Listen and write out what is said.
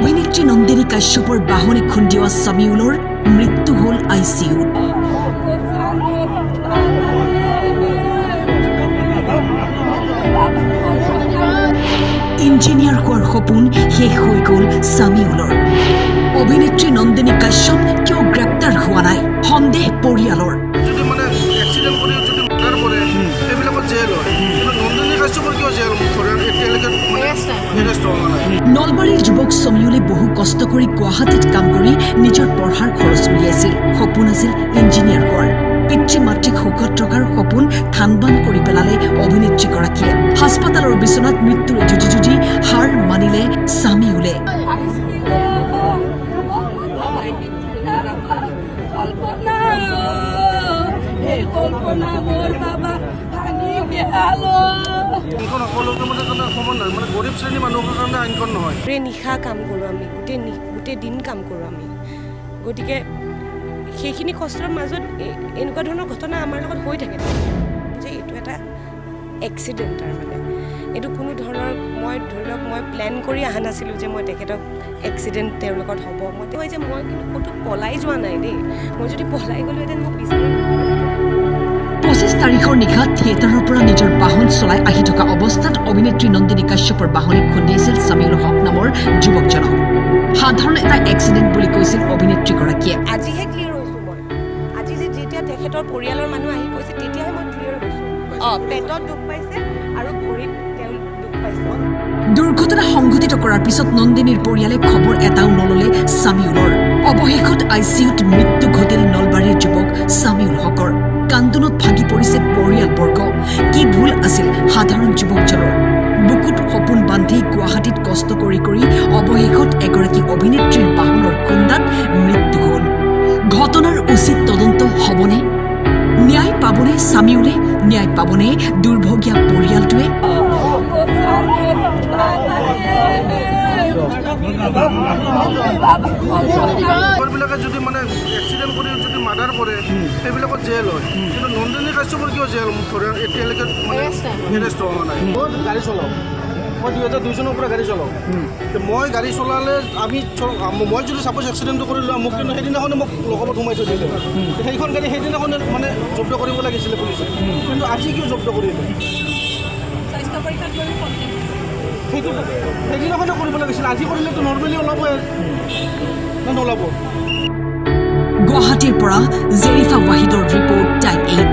অভিনেত্ৰী নন্দিনী কাশ্যপৰ বাহনে খুন্দিওয়া সামিউলৰ মৃত্যু হল আইসিইউ। ইঞ্জিনিয়াৰ হওয়াৰ সপোন শেষ হৈ গল সামিউলৰ। অভিনেত্ৰী নন্দিনী কাশ্যপ কিয় গ্ৰেপ্তাৰ হওয়া নাই সন্দেহ পৰিয়ালৰ। নলবাৰীৰ যুৱক সামিউলে বহু কষ্ট কৰি গুৱাহাটীত কাম কৰি নিজৰ পঢ়াৰ খৰচ উলিয়াইছিল। সপোন আছিল ইঞ্জিনিয়াৰ হোৱাৰ। পিতৃ মাতৃক শোকত ৰখাৰ সপোন থানবান কৰি পেলালে অভিনেত্ৰীগৰাকীয়ে। হাস্পাতালৰ বিচনাত মৃত্যুৰে যুঁজি যুঁজি হাৰ মানিলে সামিউলে। নিশা কাম কৰোঁ আমি, গোটেই দিন কাম কৰোঁ আমি। গতিকে সেইখিনি কষ্টৰ মাজত এনেকুৱা ধৰণৰ ঘটনা আমাৰ লগত হৈ থাকে যে এইটো এটা এক্সিডেণ্ট। তাৰমানে এইটো কোনো ধৰণৰ মই ধৰি লওক মই প্লেন কৰি অহা নাছিলোঁ যে মই তেখেতক এক্সিডেণ্ট তেওঁৰ লগত হ'ব। মই কয় যে মই কিন্তু ক'তো পলাই যোৱা নাই দেই। মই যদি পলাই গ'লোহেঁতেন মোক বিচাৰি 25 তাৰিখৰ নিশা থিয়েটাৰৰ পৰা নিজৰ বাহন চলাই আহি থকা অৱস্থাত অভিনেত্ৰী নন্দিনী কাশ্যপৰ বাহনে খুন্দিয়াইছিল সামিউল হক নামৰ যুৱকজনক। সাধাৰণ এটা এক্সিডেণ্ট বুলি কৈছিল অভিনেত্ৰীগৰাকীয়ে। আজিহে ক্লিয়াৰ হৈছোঁ মই। আজি যেতিয়া তেখেতৰ পৰিয়ালৰ মানুহ আহি কৈছে তেতিয়াহে মই ক্লিয়াৰ হৈছোঁ। পেটত দুখ পাইছে আৰু ভৰিত তেওঁ দুখ পাইছে। দুৰ্ঘটনা সংঘটিত কৰাৰ পিছত নন্দিনীৰ পৰিয়ালে খবৰ এটাও নললে সামিউলৰ। অৱশেষত আইচিইউত মৃত্যু ঘটিল নলবাৰীৰ যুৱক সামিউল হকৰ। কান্দোনত ভাগি পৰিছে পৰিয়ালবৰ্গ। কি ভুল আছিল সাধাৰণ যুৱকজনৰ? বুকুত সপোন বান্ধি গুৱাহাটীত কষ্ট কৰি অৱশেষত এগৰাকী অভিনেত্ৰীৰ বাহনৰ খুন্দাত মৃত্যু হল। ঘটনাৰ উচিত তদন্ত হবনে? ন্যায় পাবনে সামিউলে? ন্যায় পাবনে দুৰ্ভগীয়া পৰিয়ালটোৱে? যদি মানে এক্সিডেণ্ট কৰি যদি মাৰ্ডাৰ কৰে সেইবিলাকত জেল হয়, কিন্তু নন্দিনী কাশ্যপৰ কিয় জেল এতিয়ালৈকে এৰেষ্ট হোৱা নাই? মই গাড়ী চলাওঁ, মই 2002 চনৰ পৰা গাড়ী চলাওঁ। মই গাড়ী চলালে মই যদি চাপ'জ এক্সিডেণ্টটো কৰি লোৱা মোক কিন্তু সেইদিনাখনে মোক লগত সোমাই থৈ দিলে। সেইখন গাড়ী সেইদিনাখনে মানে জব্দ কৰিব লাগিছিলে পুলিচে, কিন্তু আজি কিয় জব্দ কৰিলে? সেইটো সেইদিনাখনে কৰিব লাগিছিলে, আজি কৰিলেতো নৰ্মেলি ওলাবই না নোলাব? গুৱাহাটীৰ পৰা জেৰিফা ৱাহিদৰ ৰিপৰ্ট টাইম 8.